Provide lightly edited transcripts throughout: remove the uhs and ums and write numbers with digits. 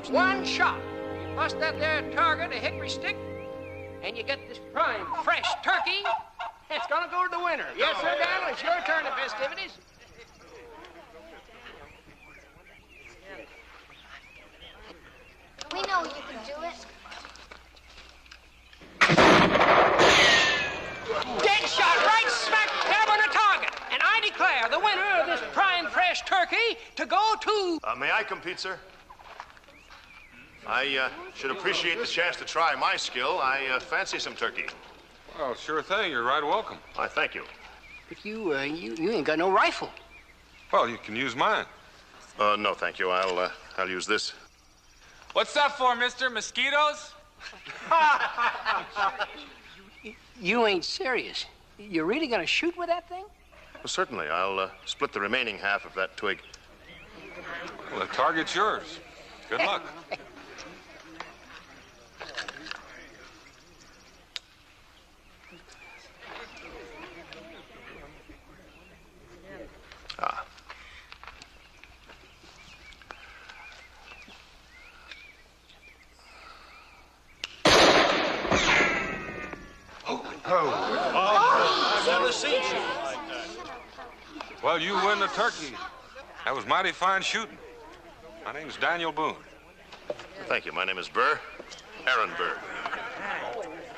folks. One shot. You bust that there target, a hickory stick, and you get this prime, fresh turkey. It's gonna go to the winner. Yes, sir, Daniel, it's your turn of festivities. We know you can do it. Dead shot, right smack dab on the target. And I declare the winner of this prime, fresh turkey to go to... May I compete, sir? I should appreciate the chance to try my skill. I fancy some turkey. Well, sure thing. You're right welcome. I thank you. But you ain't got no rifle. Well, you can use mine. No, thank you. I'll use this. What's that for, mister? Mosquitoes? You ain't serious. You're really gonna shoot with that thing? Well, certainly. I'll split the remaining half of that twig. Well, the target's yours. Good luck. I've never seen you like that. Well, you win the turkey. That was mighty fine shooting. My name's Daniel Boone. Thank you. My name is Burr. Aaron Burr.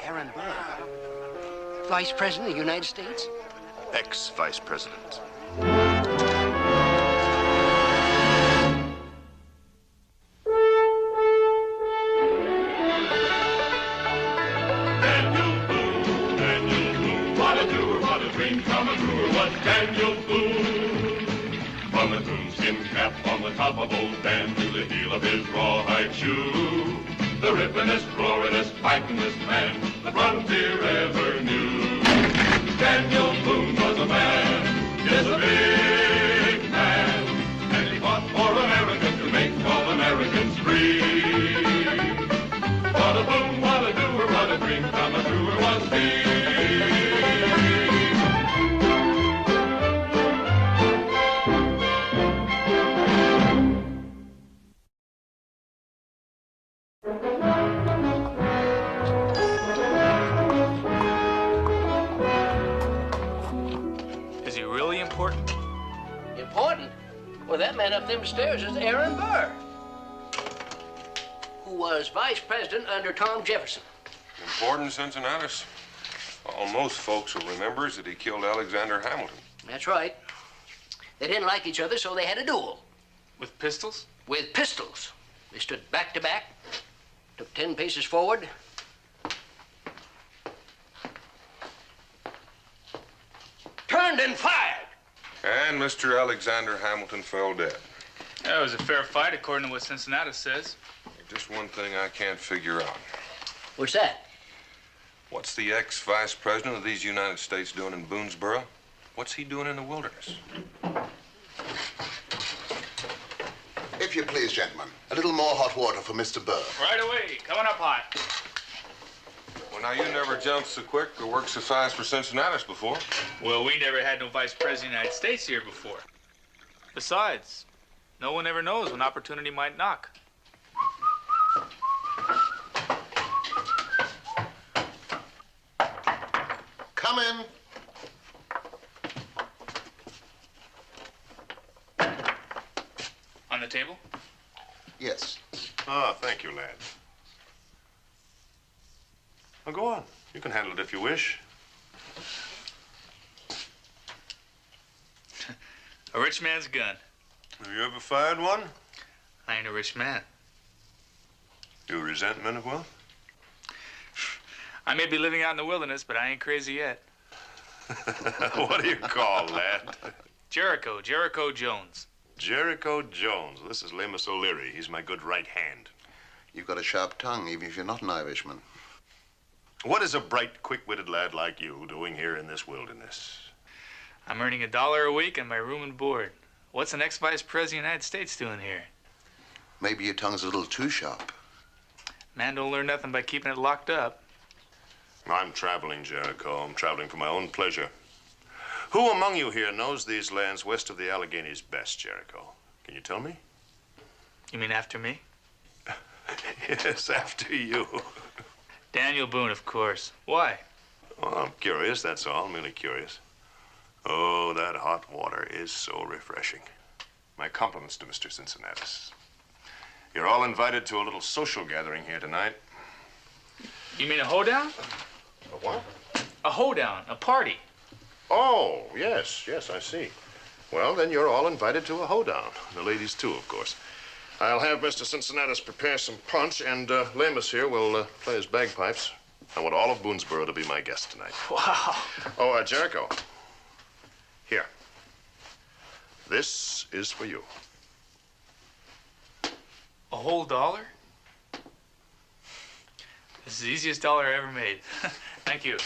Aaron Burr. Vice President of the United States? Ex-Vice President. Daniel Boone. From the coonskin cap on the top of old Dan to the heel of his rawhide shoe, the rippin'est, roaring'est, fighting'est man the frontier ever knew. Daniel Boone was a man, yes, a big man, and he fought for America to make all Americans free. What a boon, what a doer, what a dream come a truer was he. Well, that man up them stairs is Aaron Burr, who was vice president under Tom Jefferson. Important, Cincinnatus. All most folks will remember is that he killed Alexander Hamilton. That's right. They didn't like each other, so they had a duel. With pistols? With pistols. They stood back to back, took 10 paces forward, turned and fired. And Mr. Alexander Hamilton fell dead. That was a fair fight, according to what Cincinnatus says. Just one thing I can't figure out. What's that? What's the ex-vice president of these United States doing in Boonesboro? What's he doing in the wilderness? If you please, gentlemen, a little more hot water for Mr. Burr. Right away. Coming up hot. Well, now, you never jumped so quick or worked so fast for Cincinnatus before. Well, we never had no vice president of the United States here before. Besides, no one ever knows when opportunity might knock. Come in. On the table? Yes. Ah, thank you, lad. Well, go on. You can handle it if you wish. A rich man's gun. Have you ever fired one? I ain't a rich man. You resent men of wealth? I may be living out in the wilderness, but I ain't crazy yet. What do you call, lad? Jericho Jones. Jericho Jones. This is Lemus O'Leary. He's my good right hand. You've got a sharp tongue, even if you're not an Irishman. What is a bright, quick-witted lad like you doing here in this wilderness? I'm earning $1 a week and my room and board. What's an ex-vice president of the United States doing here? Maybe your tongue's a little too sharp. Man don't learn nothing by keeping it locked up. I'm traveling, Jericho. I'm traveling for my own pleasure. Who among you here knows these lands west of the Alleghenies best, Jericho? Can you tell me? You mean after me? Yes, after you. Daniel Boone, of course. Why? Well, I'm curious, that's all. I'm really curious. Oh, that hot water is so refreshing. My compliments to Mr. Cincinnatus. You're all invited to a little social gathering here tonight. You mean a hoedown? A what? A hoedown, a party. Oh, yes, I see. Well, then you're all invited to a hoedown. The ladies, too, of course. I'll have Mr. Cincinnatus prepare some punch, and Lamus here will play his bagpipes. I want all of Boonesboro to be my guest tonight. Wow. Oh, Jericho. Here. This is for you. A whole $1? This is the easiest dollar I ever made. Thank you.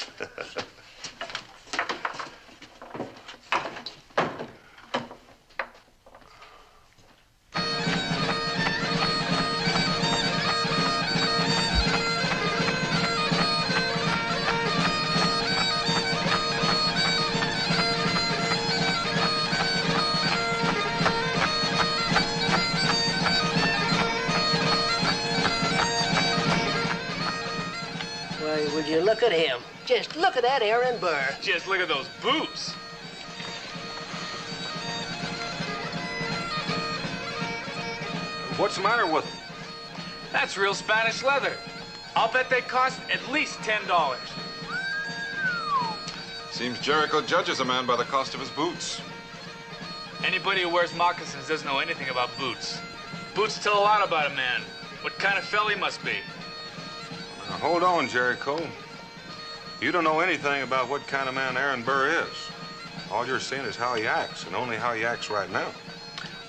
Would you look at him? Just look at that Aaron Burr. Just look at those boots. What's the matter with them? That's real Spanish leather. I'll bet they cost at least $10. Seems Jericho judges a man by the cost of his boots. Anybody who wears moccasins doesn't know anything about boots. Boots tell a lot about a man. What kind of fella he must be. Now, hold on, Jericho. You don't know anything about what kind of man Aaron Burr is. All you're seeing is how he acts, and only how he acts right now.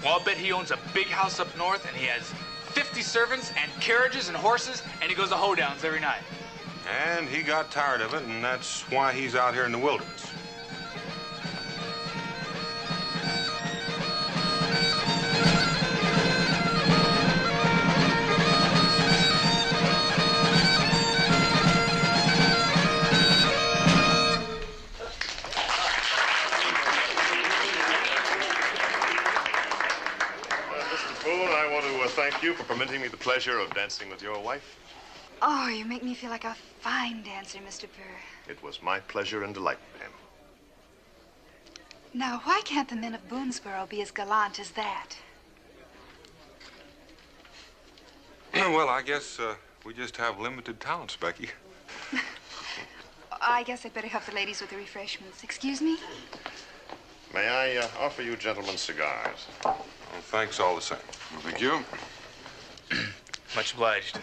Well, I'll bet he owns a big house up north, and he has 50 servants and carriages and horses, and he goes to hoedowns every night. And he got tired of it, and that's why he's out here in the wilderness. Thank you for permitting me the pleasure of dancing with your wife. Oh, you make me feel like a fine dancer, Mr. Burr. It was my pleasure and delight, ma'am. Now, why can't the men of Boonesboro be as gallant as that? Well, I guess we just have limited talents, Becky. I guess I'd better help the ladies with the refreshments. Excuse me? May I offer you gentlemen cigars? Well, thanks all the same. Thank you. Much obliged.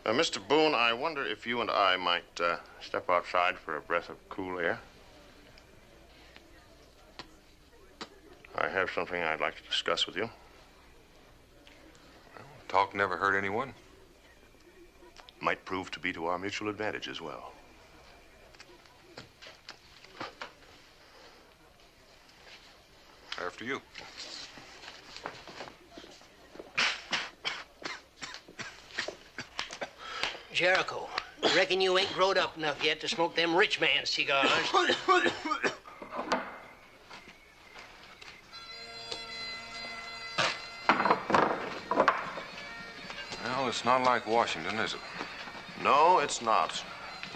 Mr. Boone, I wonder if you and I might step outside for a breath of cool air. I have something I'd like to discuss with you. Well, talk never hurt anyone. Might prove to be to our mutual advantage as well. After you. Jericho, reckon you ain't growed up enough yet to smoke them rich man cigars. Well, it's not like Washington, is it? No, it's not.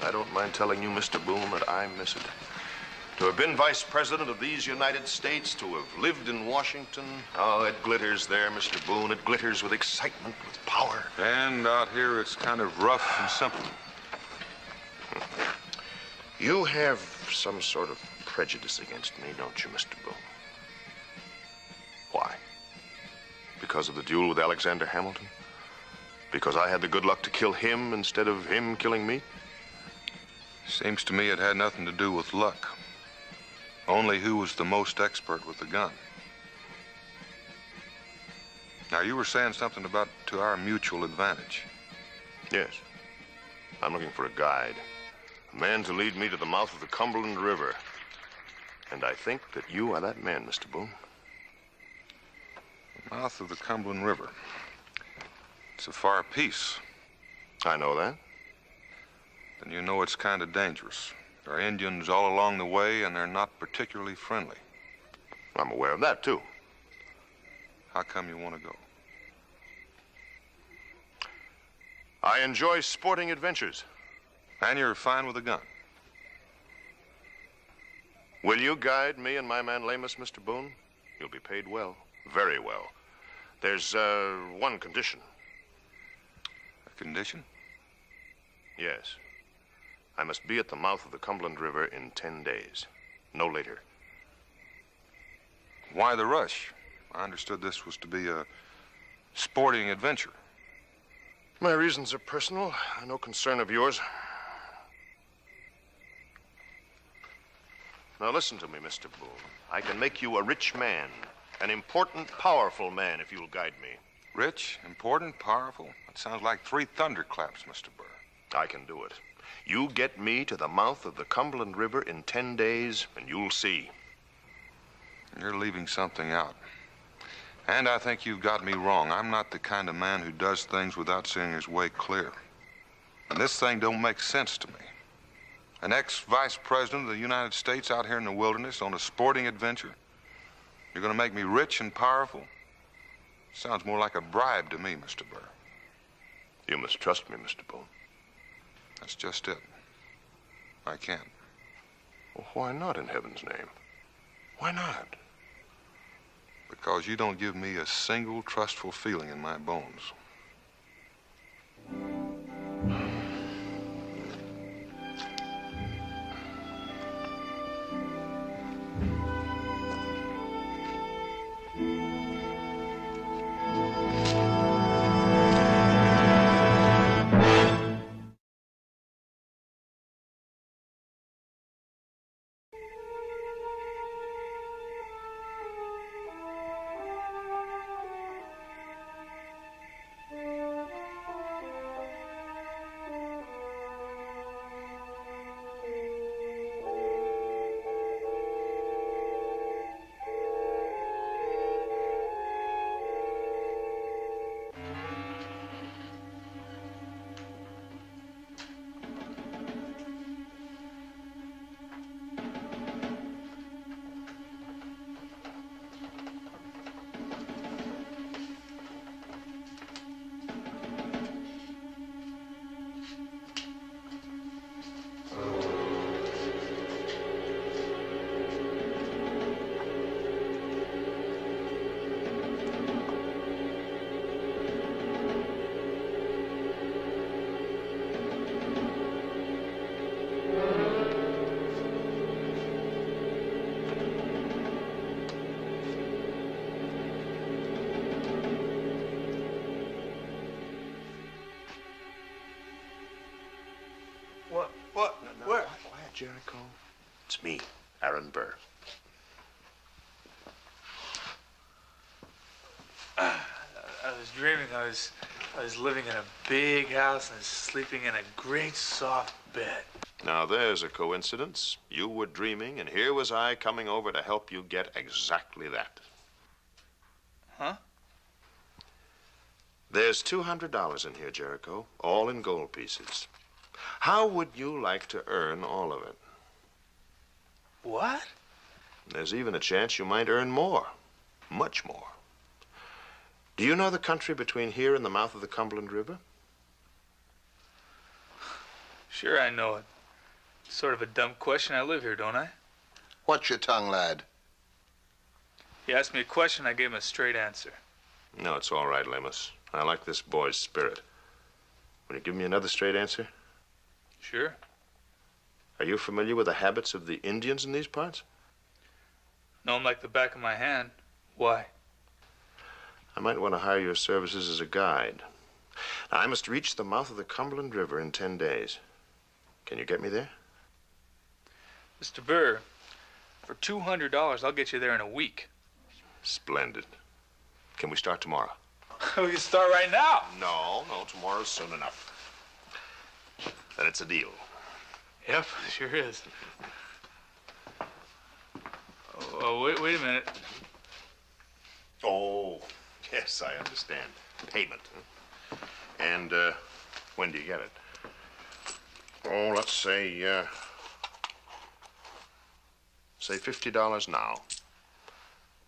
I don't mind telling you, Mr. Boone, that I miss it. To have been vice president of these United States, to have lived in Washington, oh, it glitters there, Mr. Boone. It glitters with excitement, with power. And out here, it's kind of rough and simple. You have some sort of prejudice against me, don't you, Mr. Boone? Why? Because of the duel with Alexander Hamilton? Because I had the good luck to kill him instead of him killing me? Seems to me it had nothing to do with luck. Only who was the most expert with the gun. Now, you were saying something about to our mutual advantage. Yes. I'm looking for a guide. A man to lead me to the mouth of the Cumberland River. And I think that you are that man, Mr. Boone. The mouth of the Cumberland River. It's a far piece. I know that. Then you know it's kind of dangerous. There are Indians all along the way, and they're not particularly friendly. I'm aware of that, too. How come you want to go? I enjoy sporting adventures. And you're fine with a gun? Will you guide me and my man Lamus, Mr. Boone? You'll be paid well, very well. There's one condition. A condition? Yes. I must be at the mouth of the Cumberland River in 10 days. No later. Why the rush? I understood this was to be a sporting adventure. My reasons are personal, no concern of yours. Now listen to me, Mr. Boone. I can make you a rich man, an important, powerful man, if you'll guide me. Rich, important, powerful? That sounds like 3 thunderclaps, Mr. Burr. I can do it. You get me to the mouth of the Cumberland River in 10 days, and you'll see. You're leaving something out. And I think you've got me wrong. I'm not the kind of man who does things without seeing his way clear. And this thing don't make sense to me. An ex-vice president of the United States out here in the wilderness on a sporting adventure? You're gonna make me rich and powerful? Sounds more like a bribe to me, Mr. Burr. You must trust me, Mr. Boone. That's just it. I can't. Well, why not, in heaven's name? Why not? Because you don't give me a single trustful feeling in my bones. Jericho? It's me, Aaron Burr. I was dreaming I was living in a big house and sleeping in a great soft bed. Now there's a coincidence. You were dreaming, and here was I coming over to help you get exactly that. Huh? There's $200 in here, Jericho, all in gold pieces. How would you like to earn all of it? What? There's even a chance you might earn more, much more. Do you know the country between here and the mouth of the Cumberland River? Sure, I know it. Sort of a dumb question. I live here, don't I? Watch your tongue, lad. He asked me a question, I gave him a straight answer. No, it's all right, Lamus. I like this boy's spirit. Will you give me another straight answer? Sure. Are you familiar with the habits of the Indians in these parts? Know him like the back of my hand. Why? I might want to hire your services as a guide. Now, I must reach the mouth of the Cumberland River in 10 days. Can you get me there? Mr. Burr, for $200, I'll get you there in a week. Splendid. Can we start tomorrow? We can start right now. No, tomorrow's soon enough. Then it's a deal. Yep, sure is. Oh, wait a minute. Oh, yes, I understand. Payment. Huh? And when do you get it? Oh, let's say $50 now,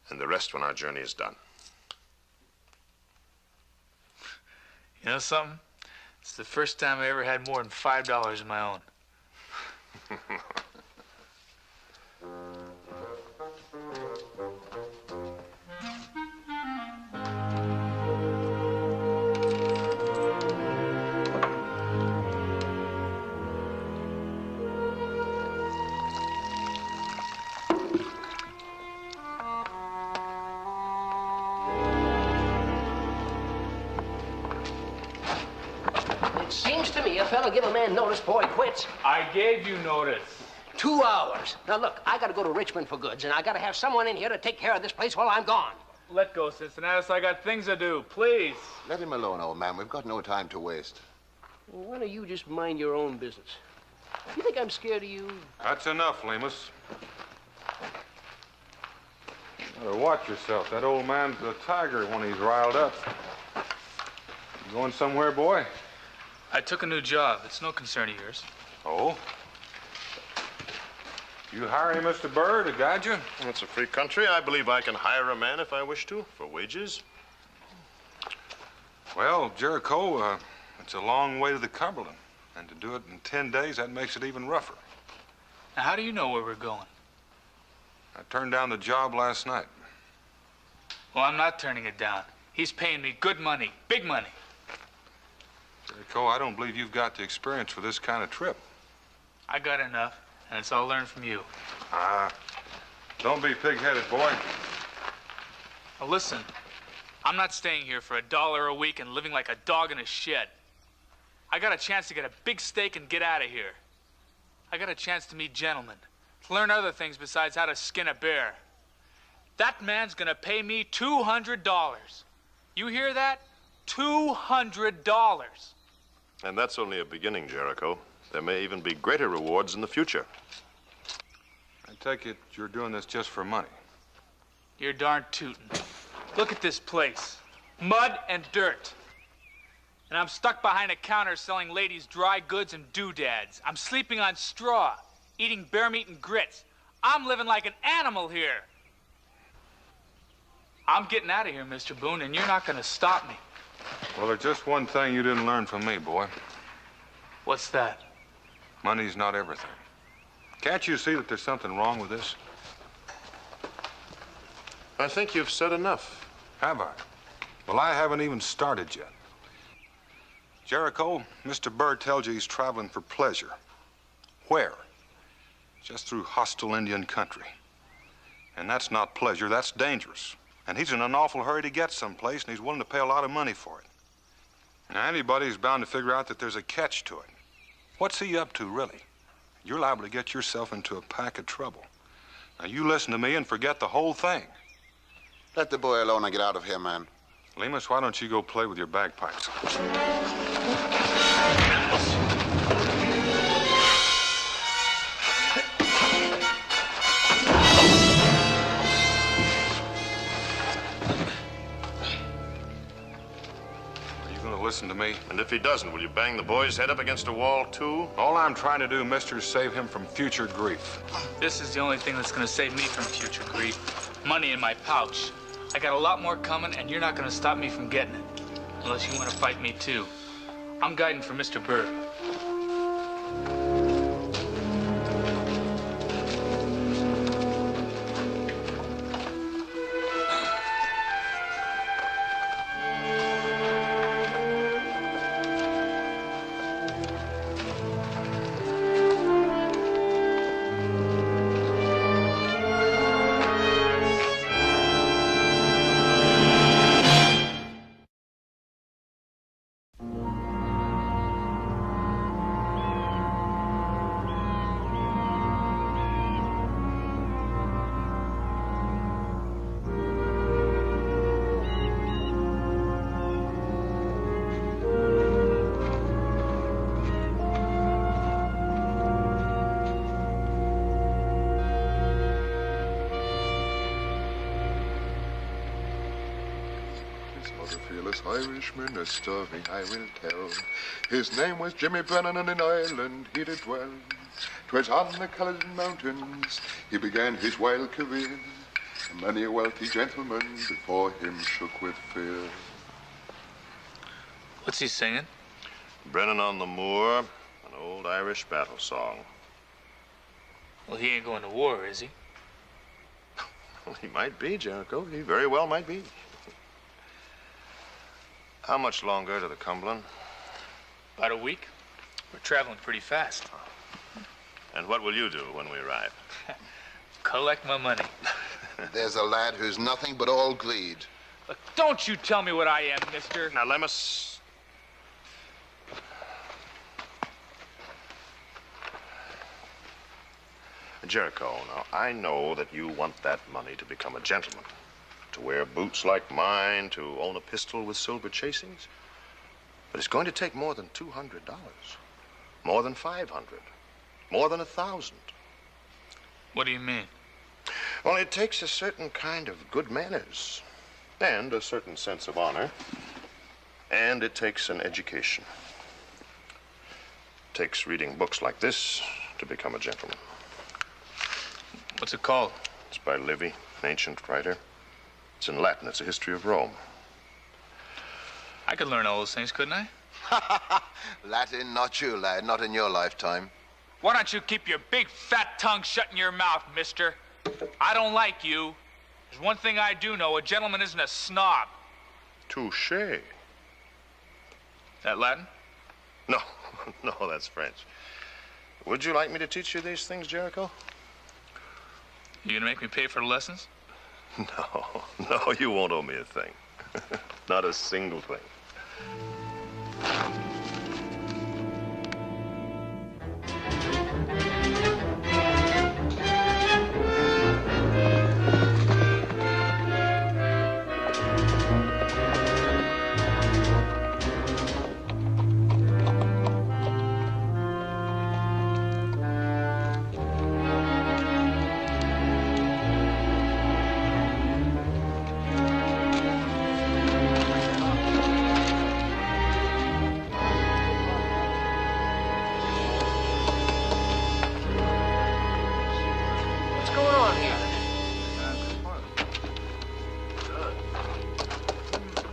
and the rest when our journey is done. You know something? It's the first time I ever had more than $5 of my own. Seems to me a fella give a man notice before he quits. I gave you notice. 2 hours. Now, look, I gotta go to Richmond for goods, and I gotta have someone in here to take care of this place while I'm gone. Let go, Cincinnatus. I got things to do. Please. Let him alone, old man. We've got no time to waste. Well, why don't you just mind your own business? You think I'm scared of you? That's enough, Lemus. Better watch yourself. That old man's a tiger when he's riled up. You going somewhere, boy? I took a new job. It's no concern of yours. Oh? You hiring Mr. Burr to guide you? It's a free country. I believe I can hire a man if I wish to, for wages. Well, Jericho, it's a long way to the Cumberland. And to do it in 10 days, that makes it even rougher. Now, how do you know where we're going? I turned down the job last night. Well, I'm not turning it down. He's paying me good money, big money. Jericho, I don't believe you've got the experience for this kind of trip. I got enough, and it's all learned from you. Don't be pig-headed, boy. Now, listen, I'm not staying here for $1 a week and living like a dog in a shed. I got a chance to get a big steak and get out of here. I got a chance to meet gentlemen, to learn other things besides how to skin a bear. That man's gonna pay me $200. You hear that? $200. And that's only a beginning, Jericho. There may even be greater rewards in the future. I take it you're doing this just for money. You're darn tootin'. Look at this place. Mud and dirt. And I'm stuck behind a counter selling ladies dry goods and doodads. I'm sleeping on straw, eating bear meat and grits. I'm living like an animal here. I'm getting out of here, Mr. Boone, and you're not gonna stop me. Well, there's just one thing you didn't learn from me, boy. What's that? Money's not everything. Can't you see that there's something wrong with this? I think you've said enough. Have I? Well, I haven't even started yet. Jericho, Mr. Burr tells you he's traveling for pleasure. Where? Just through hostile Indian country. And that's not pleasure, that's dangerous. And he's in an awful hurry to get someplace, and he's willing to pay a lot of money for it. Now, anybody's bound to figure out that there's a catch to it. What's he up to, really? You're liable to get yourself into a pack of trouble. Now, you listen to me and forget the whole thing. Let the boy alone and get out of here, man. Lemus, why don't you go play with your bagpipes? Listen to me. And if he doesn't, will you bang the boy's head up against a wall, too? All I'm trying to do, mister, is save him from future grief. This is the only thing that's gonna save me from future grief. Money in my pouch. I got a lot more coming, and you're not gonna stop me from getting it. Unless you want to fight me, too. I'm guiding for Mr. Burr. Irishman, a story I will tell. His name was Jimmy Brennan, and in Ireland he did dwell. 'Twas on the Culloden Mountains he began his wild career, and many a wealthy gentleman before him shook with fear. What's he singing? Brennan on the Moor, an old Irish battle song. Well, he ain't going to war, is he? Well, he might be, Jericho. He very well might be. How much longer to the Cumberland? About a week. We're traveling pretty fast. And what will you do when we arrive? Collect my money. There's a lad who's nothing but all greed. Look, don't you tell me what I am, mister. Now, Lemus. Jericho, now, I know that you want that money to become a gentleman, to wear boots like mine, to own a pistol with silver chasings. But it's going to take more than $200, more than $500, more than $1,000. What do you mean? Well, it takes a certain kind of good manners, and a certain sense of honor, and it takes an education. It takes reading books like this to become a gentleman. What's it called? It's by Livy, an ancient writer. It's in Latin. It's a history of Rome. I could learn all those things, couldn't I? Latin, not you, lad. Not in your lifetime. Why don't you keep your big fat tongue shut in your mouth, mister? I don't like you. There's one thing I do know. A gentleman isn't a snob. Touché. That Latin? No, no, that's French. Would you like me to teach you these things, Jericho? You gonna make me pay for the lessons? No, you won't owe me a thing. Not a single thing.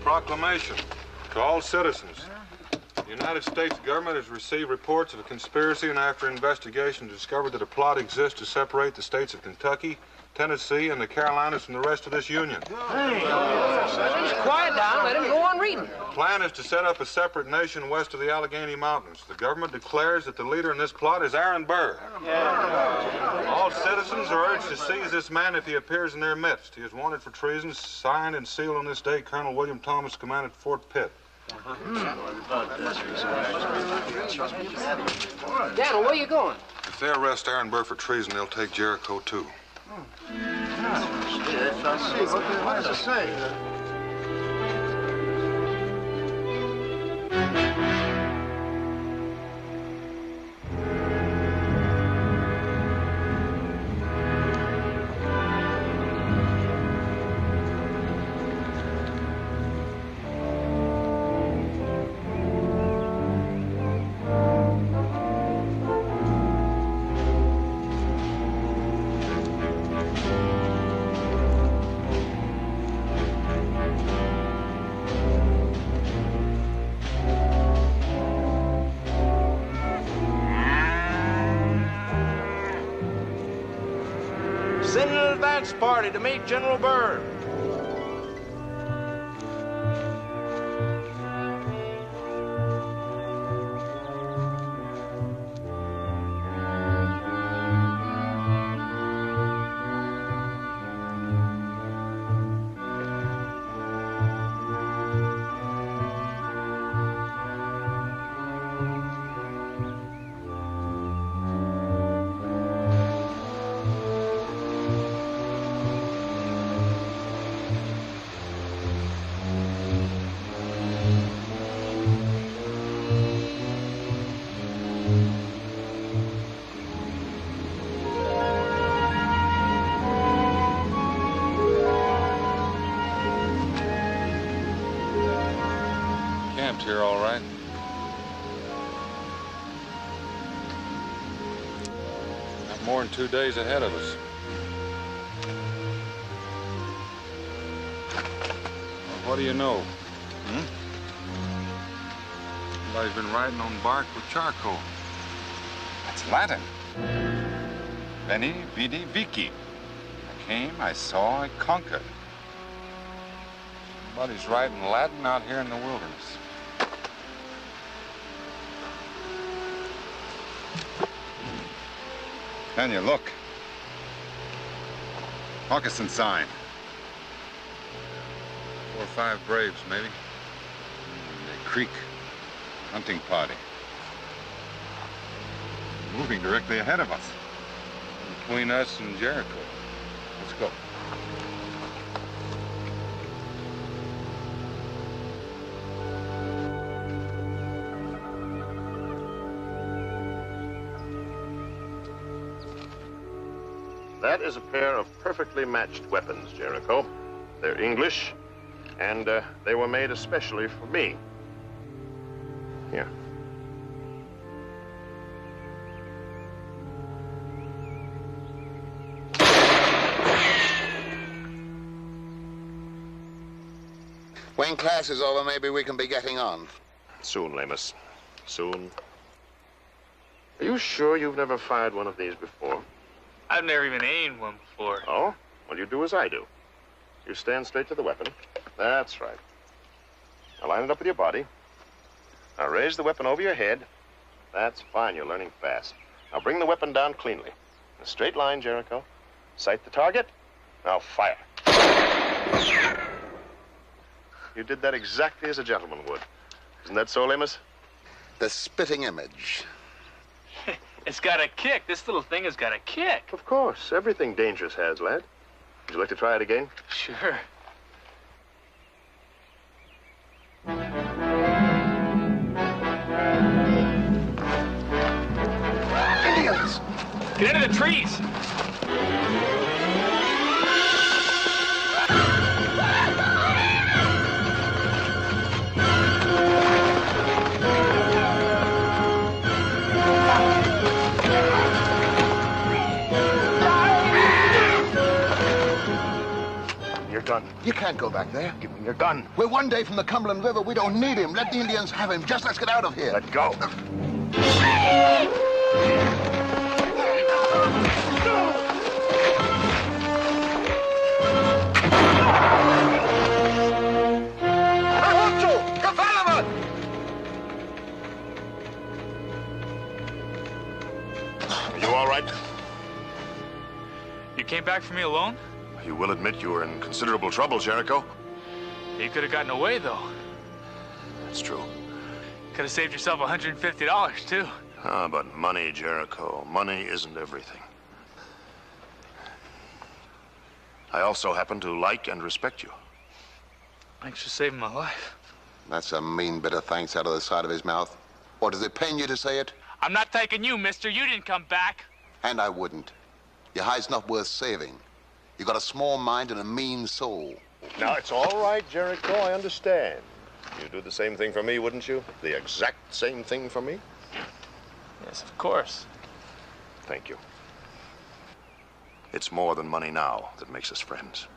Proclamation to all citizens. The United States government has received reports of a conspiracy and after investigation discovered that a plot exists to separate the states of Kentucky, Tennessee, and the Carolinas from the rest of this union. Hey, just quiet down. Let him go on reading. The plan is to set up a separate nation west of the Allegheny Mountains. The government declares that the leader in this plot is Aaron Burr. All citizens are urged to seize this man if he appears in their midst. He is wanted for treason, signed and sealed on this day, Colonel William Thomas, commanded Fort Pitt. Daniel, where you going? If they arrest Aaron Burr for treason, they'll take Jericho, too. Yes, I see. What does it say? Send an advance party to meet General Burr. Here, all right. Got more than 2 days ahead of us. Well, what do you know? Somebody's been writing on bark with charcoal. That's Latin. Veni, vidi, vici. I came, I saw, I conquered. Somebody's writing Latin out here in the wilderness. Daniel, look. Moccasin sign. 4 or 5 braves, maybe. The creek. Hunting party. Moving directly ahead of us. Between us and Jericho. Let's go. That is a pair of perfectly matched weapons, Jericho. They're English, and they were made especially for me. Here. When class is over, maybe we can be getting on. Soon, Lamus. Soon. Are you sure you've never fired one of these before? I've never even aimed one before. Oh? Well, you do as I do. You stand straight to the weapon. That's right. Now line it up with your body. Now raise the weapon over your head. That's fine. You're learning fast. Now bring the weapon down cleanly. In a straight line, Jericho. Sight the target. Now fire. You did that exactly as a gentleman would. Isn't that so, Lamus? The spitting image. It's got a kick. This little thing has got a kick. Of course. Everything dangerous has, lad. Would you like to try it again? Sure. Indians! Get into the trees! Gun. You can't go back there. Give me your gun. We're 1 day from the Cumberland River. We don't need him. Let the Indians have him. Just let's get out of here. Let go. Are you all right? You came back for me alone? You will admit you were in considerable trouble, Jericho. You could have gotten away, though. That's true. Could have saved yourself $150, too. Ah, but money, Jericho. Money isn't everything. I also happen to like and respect you. Thanks for saving my life. That's a mean bit of thanks out of the side of his mouth. Or does it pain you to say it? I'm not thanking you, mister. You didn't come back. And I wouldn't. Your hide's not worth saving. You got a small mind and a mean soul. Now, it's all right, Jericho. I understand. You'd do the same thing for me, wouldn't you? The exact same thing for me? Yes, of course. Thank you. It's more than money now that makes us friends.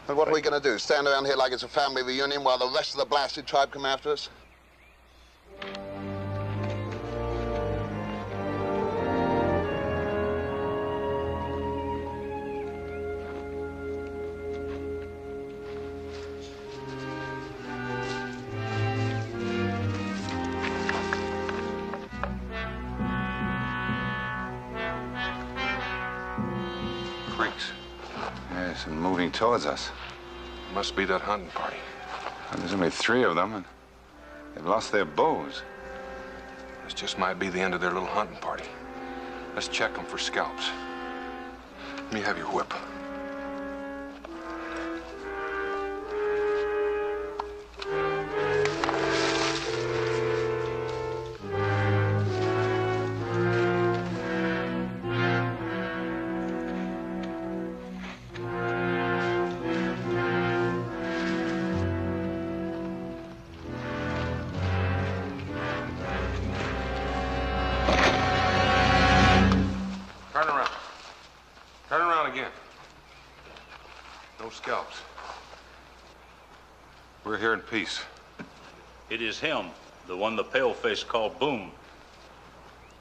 And what are we going to do? Stand around here like it's a family reunion while the rest of the blasted tribe come after us? Yes, and moving towards us. Must be that hunting party. And there's only 3 of them, and they've lost their bows. This just might be the end of their little hunting party. Let's check them for scalps. Let me have your whip. Scalps. We're here in peace. It is him, the one the paleface called Boone.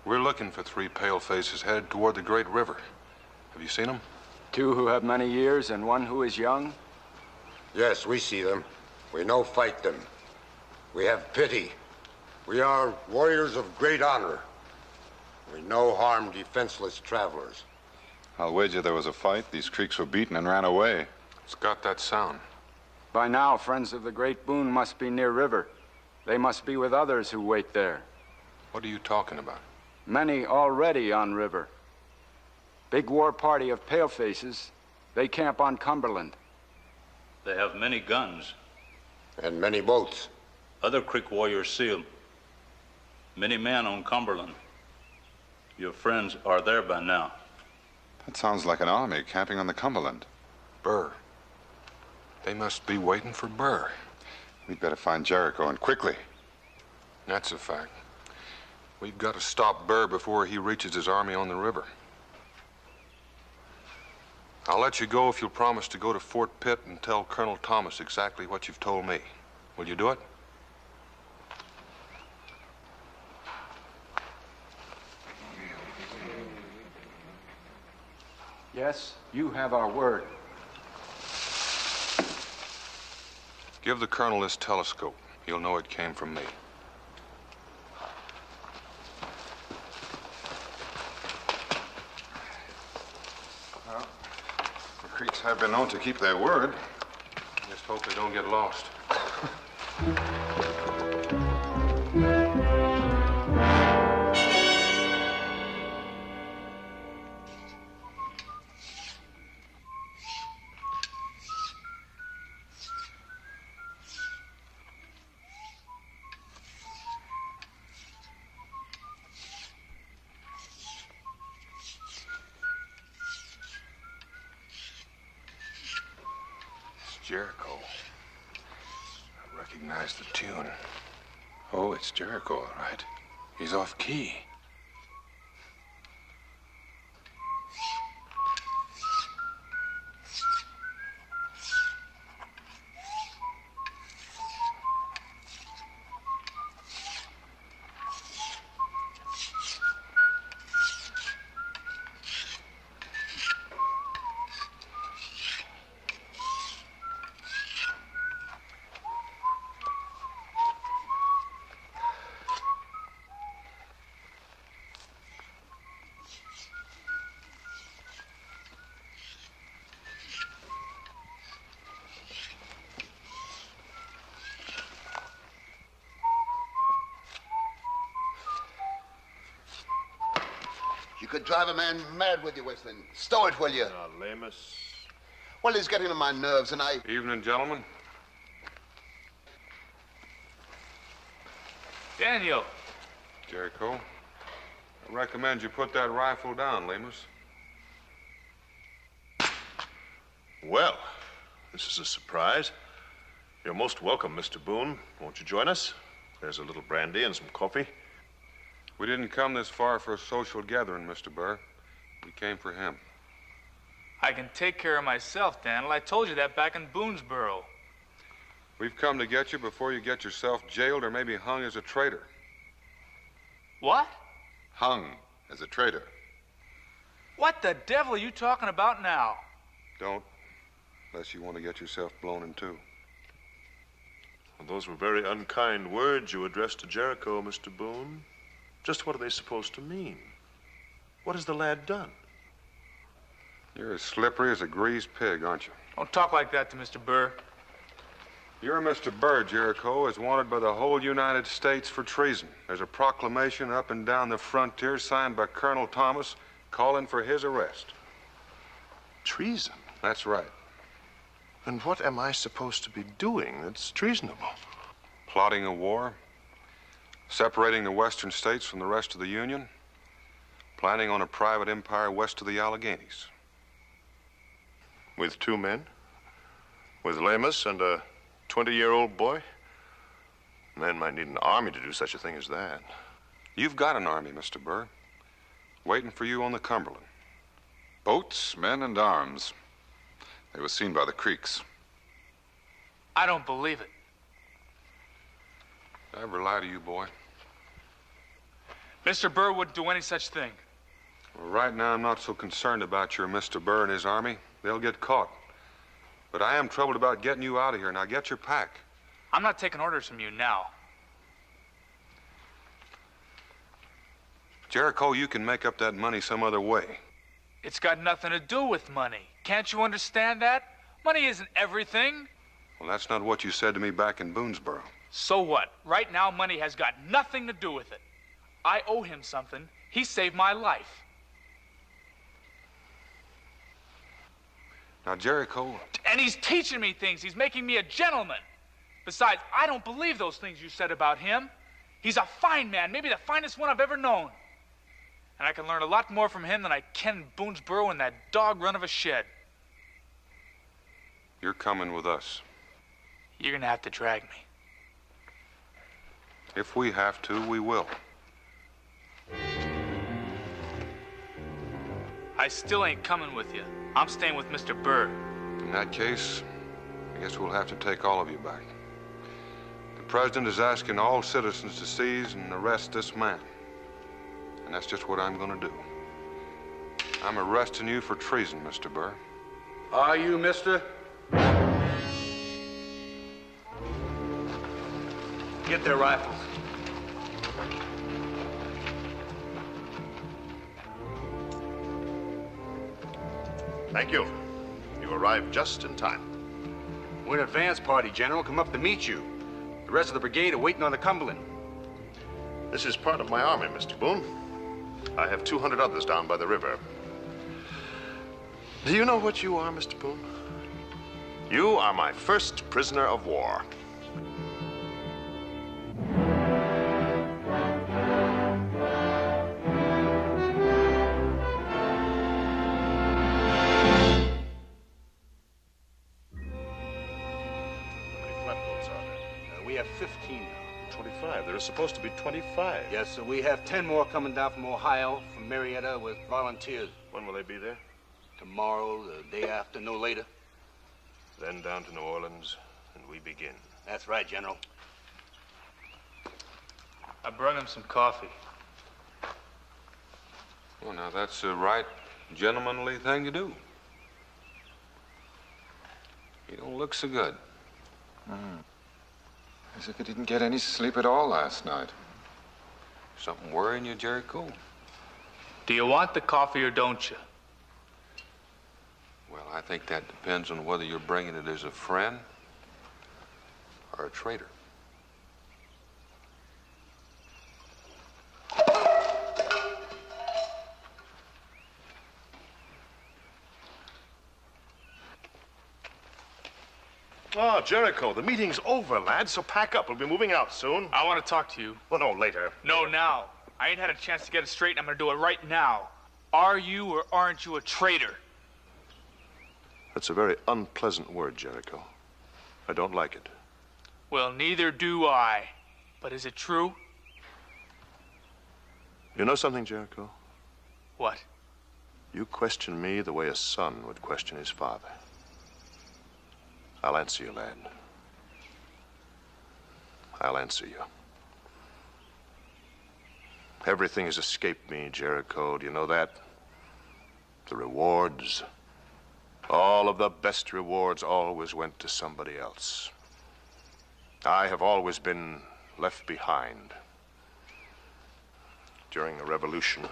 We're looking for 3 palefaces headed toward the Great River. Have you seen them? 2 who have many years and 1 who is young? Yes, we see them. We no fight them. We have pity. We are warriors of great honor. We no harm defenseless travelers. I'll wager there was a fight. These Creeks were beaten and ran away. It's got that sound. By now, friends of the great Boone must be near river. They must be with others who wait there. What are you talking about? Many already on river. Big war party of palefaces. They camp on Cumberland. They have many guns. And many boats. Other Creek warriors see them. Many men on Cumberland. Your friends are there by now. That sounds like an army camping on the Cumberland. Burr. They must be waiting for Burr. We'd better find Jericho, and quickly. That's a fact. We've got to stop Burr before he reaches his army on the river. I'll let you go if you'll promise to go to Fort Pitt and tell Colonel Thomas exactly what you've told me. Will you do it? Yes, you have our word. Give the Colonel this telescope. He'll know it came from me. Well, the Creeks have been known to keep their word. Just hope they don't get lost. Jericho. I recognize the tune. Oh, it's Jericho, all right. He's off key. You could drive a man mad with you, Weston. Stow it, will you? Lamus. Well, it's getting on my nerves, and I... Evening, gentlemen. Daniel. Jericho. I recommend you put that rifle down, Lemus. Well, this is a surprise. You're most welcome, Mr. Boone. Won't you join us? There's a little brandy and some coffee. We didn't come this far for a social gathering, Mr. Burr. We came for him. I can take care of myself, Daniel. I told you that back in Boonesboro. We've come to get you before you get yourself jailed or maybe hung as a traitor. What? Hung as a traitor. What the devil are you talking about now? Don't, unless you want to get yourself blown in two. Well, those were very unkind words you addressed to Jericho, Mr. Boone. Just what are they supposed to mean? What has the lad done? You're as slippery as a greased pig, aren't you? Don't talk like that to Mr. Burr. You're Mr. Burr, Jericho, is wanted by the whole United States for treason. There's a proclamation up and down the frontier signed by Colonel Thomas calling for his arrest. Treason? That's right. And what am I supposed to be doing that's treasonable? Plotting a war, separating the western states from the rest of the Union, planning on a private empire west of the Alleghenies. With 2 men? With Lamus and a 20-year-old boy? Man might need an army to do such a thing as that. You've got an army, Mr. Burr, waiting for you on the Cumberland. Boats, men, and arms. They were seen by the Creeks. I don't believe it. Did I ever lie to you, boy? Mr. Burr wouldn't do any such thing. Well, right now, I'm not so concerned about your Mr. Burr and his army. They'll get caught. But I am troubled about getting you out of here. Now, get your pack. I'm not taking orders from you now. Jericho, you can make up that money some other way. It's got nothing to do with money. Can't you understand that? Money isn't everything. Well, that's not what you said to me back in Boonesboro. So what? Right now, money has got nothing to do with it. I owe him something. He saved my life. Now, Jericho... And he's teaching me things. He's making me a gentleman. Besides, I don't believe those things you said about him. He's a fine man, maybe the finest one I've ever known. And I can learn a lot more from him than I can in Boonesboro in that dog run of a shed. You're coming with us. You're gonna have to drag me. If we have to, we will. I still ain't coming with you. I'm staying with Mr. Burr. In that case, I guess we'll have to take all of you back. The president is asking all citizens to seize and arrest this man. And that's just what I'm gonna do. I'm arresting you for treason, Mr. Burr. Are you, mister? Get their rifles. Thank you. You arrived just in time. We're an advance party, General. Come up to meet you. The rest of the brigade are waiting on the Cumberland. This is part of my army, Mr. Boone. I have 200 others down by the river. Do you know what you are, Mr. Boone? You are my first prisoner of war. We have 15 now. 25. There are supposed to be 25. Yes, sir. We have 10 more coming down from Ohio, from Marietta, with volunteers. When will they be there? Tomorrow, the day after, no later. Then down to New Orleans, and we begin. That's right, General. I brought him some coffee. Well, now, that's the right gentlemanly thing to do. You don't look so good. As if he didn't get any sleep at all last night. Something worrying you, Jericho? Do you want the coffee or don't you? Well, I think that depends on whether you're bringing it as a friend or a traitor. Oh, Jericho, the meeting's over, lad, so pack up. We'll be moving out soon. I want to talk to you. Well, no, later. No, now. I ain't had a chance to get it straight, and I'm gonna do it right now. Are you or aren't you a traitor? That's a very unpleasant word, Jericho. I don't like it. Well, neither do I. But is it true? You know something, Jericho? What? You question me the way a son would question his father. I'll answer you, lad. I'll answer you. Everything has escaped me, Jericho. Do you know that? The rewards. All of the best rewards always went to somebody else. I have always been left behind. During the Revolution,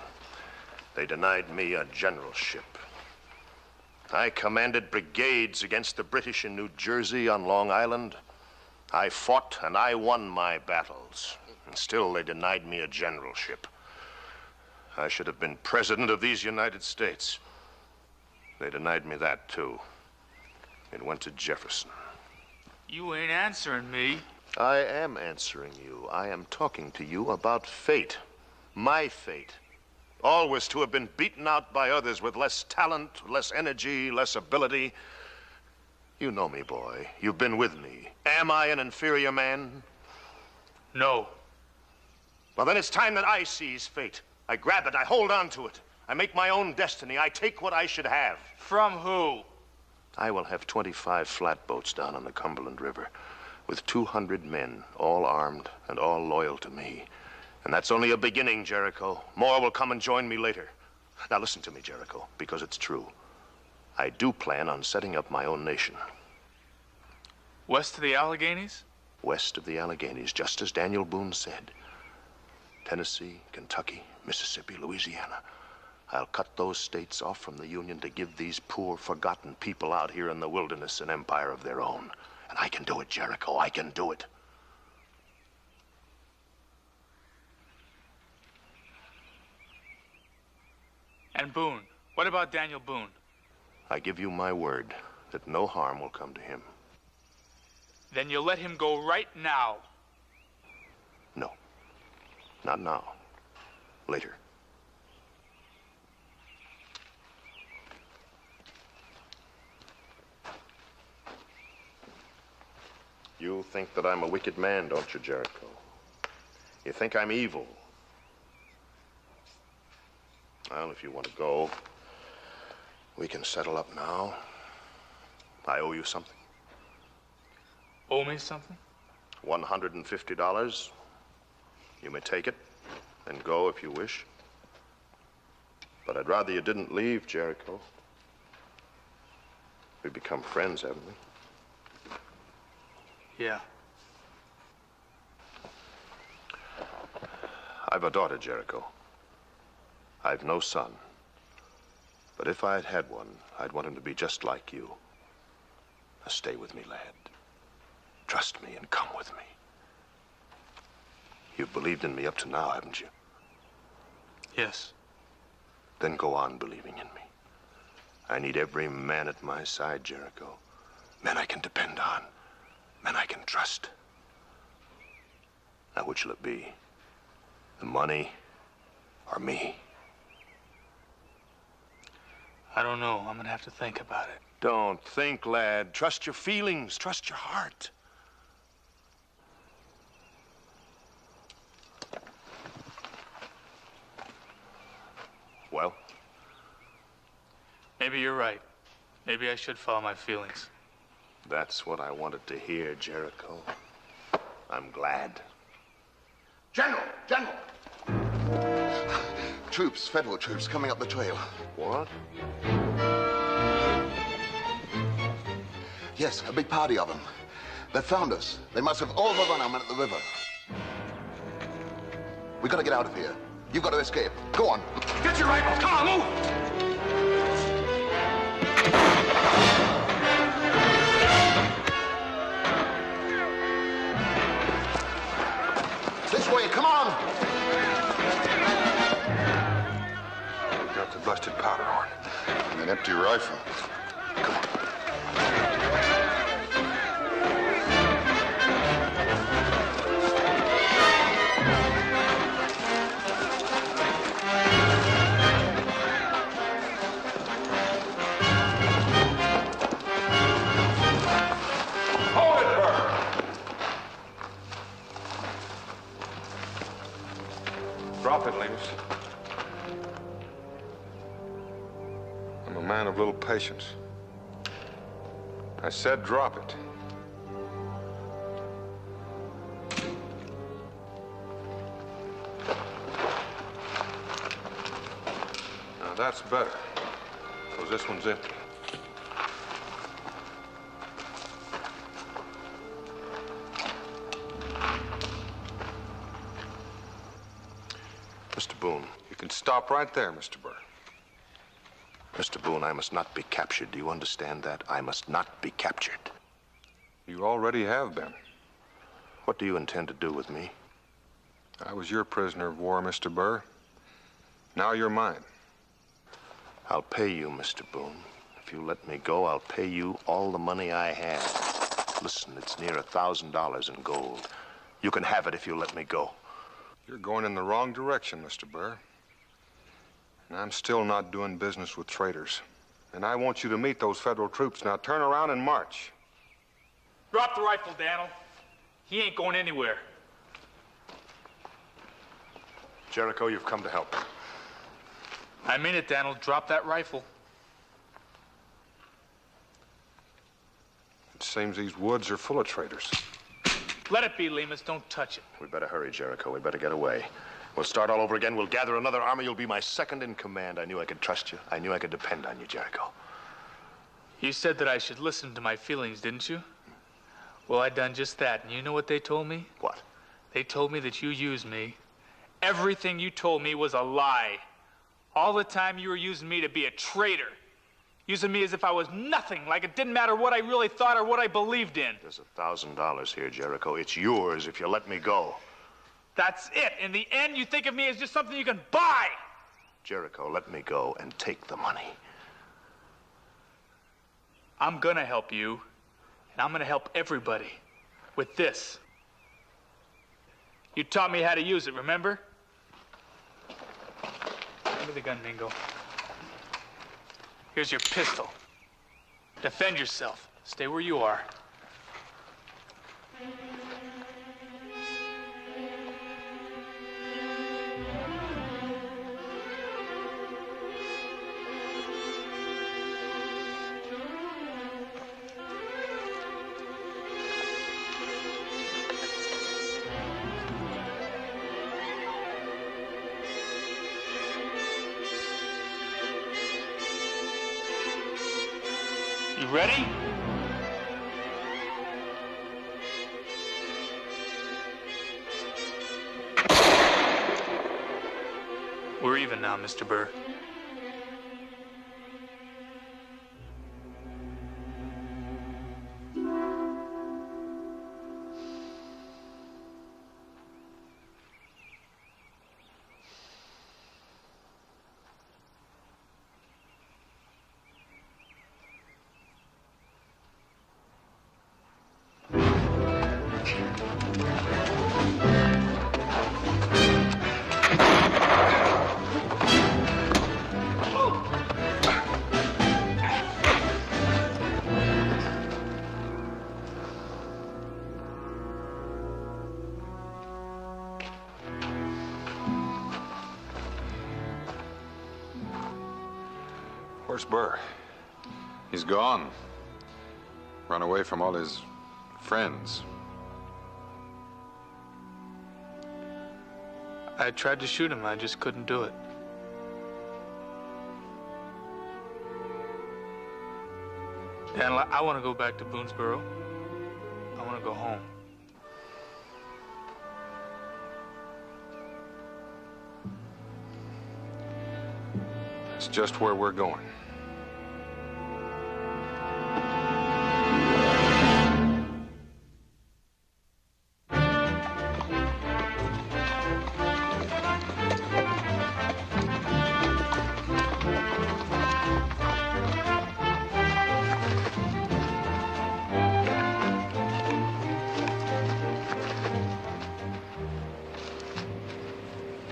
they denied me a generalship. I commanded brigades against the British in New Jersey, on Long Island. I fought and I won my battles. And still they denied me a generalship. I should have been president of these United States. They denied me that, too. It went to Jefferson. You ain't answering me. I am answering you. I am talking to you about fate. My fate. Always to have been beaten out by others with less talent, less energy, less ability. You know me, boy. You've been with me. Am I an inferior man? No. Well, then it's time that I seize fate. I grab it. I hold on to it. I make my own destiny. I take what I should have. From who? I will have 25 flatboats down on the Cumberland River with 200 men, all armed and all loyal to me. And that's only a beginning, Jericho. More will come and join me later. Now listen to me, Jericho, because it's true. I do plan on setting up my own nation. West of the Alleghenies? West of the Alleghenies, just as Daniel Boone said. Tennessee, Kentucky, Mississippi, Louisiana. I'll cut those states off from the Union to give these poor, forgotten people out here in the wilderness an empire of their own. And I can do it, Jericho. I can do it. And Boone. What about Daniel Boone? I give you my word that no harm will come to him. Then you'll let him go right now. No. Not now. Later. You think that I'm a wicked man, don't you, Jericho? You think I'm evil. Well, if you want to go, we can settle up now. I owe you something. Owe me something? $150. You may take it and go if you wish. But I'd rather you didn't leave, Jericho. We've become friends, haven't we? Yeah. I've a daughter, Jericho. I've no son. But if I'd had one, I'd want him to be just like you. Now stay with me, lad. Trust me and come with me. You've believed in me up to now, haven't you? Yes. Then go on believing in me. I need every man at my side, Jericho. Men I can depend on. Men I can trust. Now, which will it be? The money or me? I don't know. I'm gonna have to think about it. Don't think, lad. Trust your feelings. Trust your heart. Well? Maybe you're right. Maybe I should follow my feelings. That's what I wanted to hear, Jericho. I'm glad. General! General! Troops, federal troops, coming up the trail. What? Yes, a big party of them. They found us. They must have overrun our men at the river. We gotta get out of here. You've got to escape. Go on. Get your rifles. Come on, move! This way, come on! Got the busted powder horn. And an empty rifle. Come on. Hold it, Burr! Drop it, Lemus. I'm a man of little patience. I said drop it. Now that's better, because this one's empty. Mr. Boone. You can stop right there, Mr. Burr. Mr. Boone, I must not be captured. Do you understand that? I must not be captured. You already have been. What do you intend to do with me? I was your prisoner of war, Mr. Burr. Now you're mine. I'll pay you, Mr. Boone. If you let me go, I'll pay you all the money I have. Listen, it's near $1,000 in gold. You can have it if you let me go. You're going in the wrong direction, Mr. Burr. And I'm still not doing business with traitors. And I want you to meet those federal troops. Now turn around and march. Drop the rifle, Daniel. He ain't going anywhere. Jericho, you've come to help. I mean it, Daniel. Drop that rifle. It seems these woods are full of traitors. Let it be, Lemus. Don't touch it. We'd better hurry, Jericho. We'd better get away. We'll start all over again. We'll gather another army. You'll be my second in command. I knew I could trust you. I knew I could depend on you, Jericho. You said that I should listen to my feelings, didn't you? Well, I done just that. And you know what they told me? What? They told me that you used me. Everything you told me was a lie. All the time you were using me to be a traitor. Using me as if I was nothing, like it didn't matter what I really thought or what I believed in. There's $1,000 here, Jericho. It's yours if you let me go. That's it. In the end, you think of me as just something you can buy. Jericho, let me go and take the money. I'm gonna help you, and I'm gonna help everybody with this. You taught me how to use it, remember? Give me the gun, Mingo. Here's your pistol. Defend yourself. Stay where you are. You ready? We're even now, Mr. Burr. Where's Burr? He's gone. Run away from all his friends. I tried to shoot him, I just couldn't do it. Dan, I want to go back to Boonesboro. I want to go home. It's just where we're going.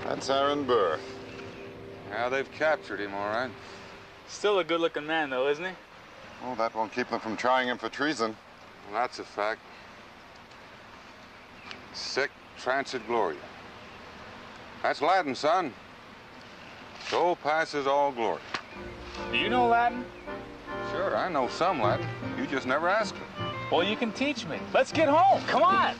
That's Aaron Burr. Yeah, they've captured him, all right. Still a good-looking man, though, isn't he? Well, that won't keep them from trying him for treason. Well, that's a fact. Sic transit gloria. That's Latin, son. So passes all glory. Do you know Latin? Sure, I know some Latin. You just never asked me. Well, you can teach me. Let's get home. Come on.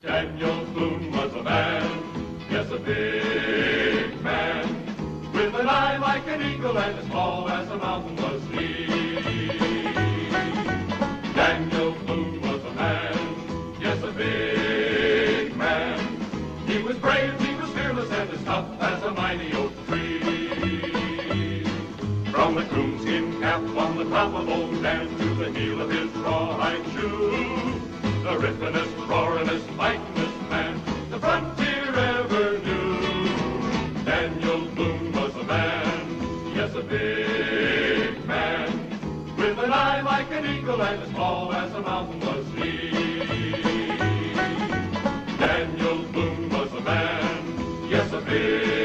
Daniel Boone was a man, yes, a big man, with an eye like an eagle and as tall as a mountain was he. Daniel Boone was a man, yes, a big man. He was brave, he was fearless, and as tough as a mighty oak tree. From the coonskin cap on the top of old Dan to the heel of his rawhide shoe, the rippenest, roaringest, fightingest man the frontier ever knew. Daniel Boone was a man, yes, a big man, with an eye like an eagle and as tall as a mountain was he. Daniel Boone was a man, yes, a big